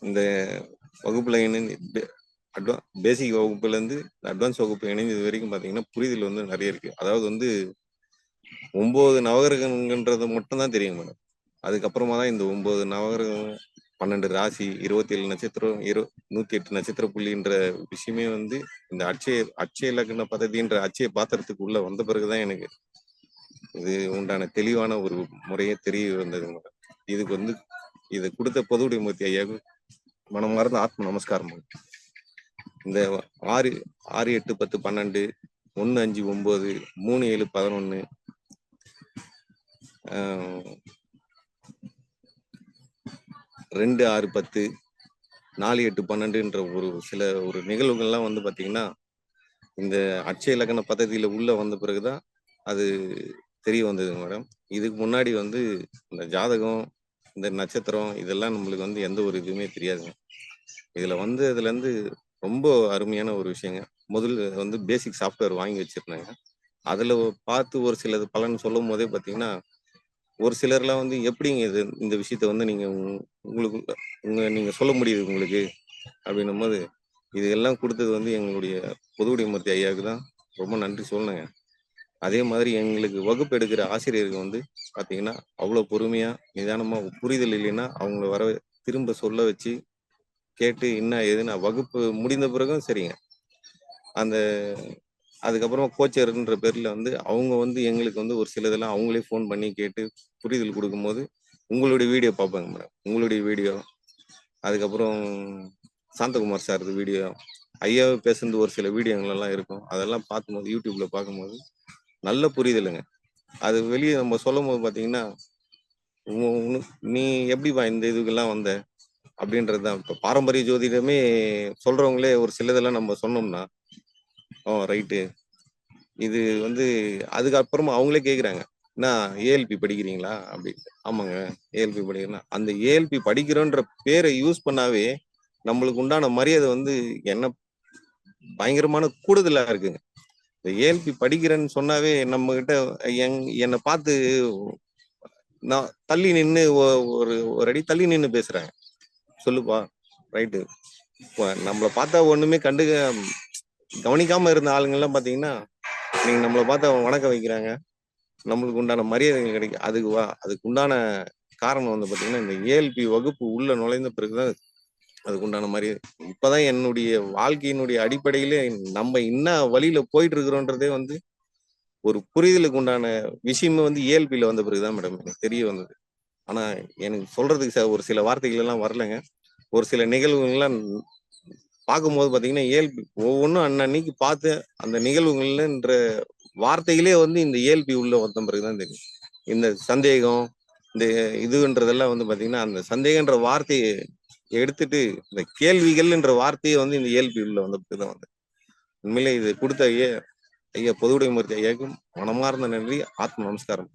இந்த வகுப்புல இணைந்து பேசிக் வகுப்புல இருந்து அட்வான்ஸ் வகுப்பு இணைந்து இது வரைக்கும் பாத்தீங்கன்னா புரிதல் வந்து நிறைய இருக்கு. அதாவது வந்து 9 நவகிரகங்கன்றது மட்டும் தான் தெரியும் மேடம். அதுக்கப்புறமா தான் இந்த 9 நவகிரகம், 12 ராசி, 27 நட்சத்திரம், 108 நட்சத்திர புள்ளின்ற விஷயமே வந்து இந்த அட்சய லக்ன பദ്ധதின்ற அட்சய பாத்திரத்துக்கு உள்ள வந்த பிறகுதான் எனக்கு இது உண்டான தெளிவான ஒரு முறையே தெரிய வந்தது மேடம். இதுக்கு வந்து இதை கொடுத்த பொதுவுடைமூர்த்தி ஐயாவுக்கு மனமார்ந்த ஆத்ம நமஸ்காரம் மேடம். இந்த 6 6 8 10 12 1 5 9 3 7 11 2 6 10 4 8 12ன்ற ஒரு நிகழ்வுகள்லாம் வந்து பாத்தீங்கன்னா இந்த அட்சய லக்ன பദ്ധதியில உள்ள வந்த பிறகுதான் அது தெரிய வந்தது மேடம். இதுக்கு முன்னாடி வந்து இந்த ஜாதகம், இந்த நட்சத்திரம் இதெல்லாம் நம்மளுக்கு வந்து எந்த ஒரு இதுவுமே தெரியாதுங்க. இதுல வந்து இதுல இருந்து ரொம்ப அருமையான ஒரு விஷயங்க. முதல்ல வந்து பேசிக் சாஃப்ட்வேர் வாங்கி வச்சிருந்தாங்க. அதுல பார்த்து ஒரு சிலது பலன் சொல்லும் போதே பாத்தீங்கன்னா ஒரு சிலர்லாம் வந்து எப்படிங்க இது இந்த விஷயத்த வந்து நீங்க உங்களுக்கு நீங்க சொல்ல முடியுது உங்களுக்கு அப்படின்னும் போது இது எல்லாம் கொடுத்தது வந்து எங்களுடைய பொதுவுடைமூர்த்தி ஐயாவுக்கு தான் ரொம்ப நன்றி சொல்லணுங்க. அதே மாதிரி எங்களுக்கு வகுப்பு எடுக்கிற ஆசிரியர்கள் வந்து பாத்தீங்கன்னா அவ்வளவு பொறுமையா நிதானமா புரிதல் இல்லைன்னா அவங்கள வர திரும்ப சொல்ல வச்சு கேட்டு என்ன ஏதுன்னா வகுப்பு முடிந்த பிறகும் சரிங்க. அந்த அதுக்கப்புறம் கோச்சர்ன்ற பேர்ல வந்து அவங்க வந்து எங்களுக்கு வந்து ஒரு சிலதெல்லாம் அவங்களே ஃபோன் பண்ணி கேட்டு புரிதல் கொடுக்கும்போது உங்களுடைய வீடியோ பார்ப்பாங்க மேடம். உங்களுடைய வீடியோ, அதுக்கப்புறம் சாந்தகுமார் சார் வீடியோ, ஐயாவை பேசுறது ஒரு சில வீடியோங்கள் எல்லாம் இருக்கும். அதெல்லாம் பார்க்கும்போது யூடியூப்ல பார்க்கும்போது நல்ல புரிதலுங்க. அது வெளியே நம்ம சொல்லும் போது பாத்தீங்கன்னா நீ எப்படிப்பா இந்த இதுக்கெல்லாம் வந்த அப்படின்றதுதான். இப்ப பாரம்பரிய ஜோதிடமே சொல்றவங்களே ஒரு சிலதெல்லாம் நம்ம சொன்னோம்னா ரைட்டு இது வந்து அதுக்கப்புறமா அவங்களே கேக்குறாங்க, என்ன ஏஎல்பி படிக்கிறீங்களா அப்படின்னு. ஆமாங்க ஏஎல்பி படிக்கிறேன்னா அந்த ஏஎல்பி படிக்கிறோன்ற பேரை யூஸ் பண்ணாவே நம்மளுக்கு உண்டான மரியாதை வந்து என்ன பயங்கரமான கூடுதலா இருக்குங்க. இந்த ஏஎல்பி படிக்கிறேன்னு சொன்னாவே நம்ம கிட்ட என்னை பார்த்து நான் தள்ளி நின்று ஒரு ஒரு அடி தள்ளி நின்று பேசுறாங்க. சொல்லுப்பா ரைட்டு. நம்மளை பார்த்தா ஒண்ணுமே கவனிக்காம இருந்த ஆளுங்கெல்லாம் பாத்தீங்கன்னா நீங்க நம்மளை பார்த்தா வணக்கம் வைக்கிறாங்க. நம்மளுக்கு உண்டான மரியாதைகள் கிடைக்கும். அதுக்கு உண்டான காரணம் வந்து பாத்தீங்கன்னா இந்த ஏஎல்பி வகுப்பு உள்ள நுழைந்த பிறகுதான் அதுக்கு உண்டான மரியாதை. இப்பதான் என்னுடைய வாழ்க்கையினுடைய அடிப்படையிலே நம்ம என்ன வழியில போயிட்டு இருக்கிறோன்றதே வந்து ஒரு புரிதலுக்கு உண்டான விஷயமே வந்து ஏஎல்பியில வந்த பிறகுதான் மேடம் எனக்கு தெரிய வந்தது. ஆனா எனக்கு சொல்றதுக்கு ஒரு சில வார்த்தைகள் எல்லாம் வரலைங்க. ஒரு சில நிகழ்வுகள்லாம் பார்க்கும்போது பாத்தீங்கன்னா ஏஎல்பி ஒவ்வொன்றும் அன்னன்னைக்கு பார்த்து அந்த நிகழ்வுகள்ன்ற வார்த்தைகளே வந்து இந்த ஏஎல்பி உள்ள வந்த பிறகுதான் தெரியும். இந்த சந்தேகம் இந்த இதுன்றதெல்லாம் வந்து பாத்தீங்கன்னா அந்த சந்தேகன்ற வார்த்தையை எடுத்துட்டு இந்த கேள்விகள்ன்ற வார்த்தையை வந்து இந்த ஏஎல்பி உள்ள வந்த பிறகுதான் வந்து உண்மையிலே இது கொடுத்த ஐயா பொதுவுடைமூர்த்தி ஐயாவுக்கும் மனமார்ந்த நன்றி, ஆத்ம நமஸ்காரம்.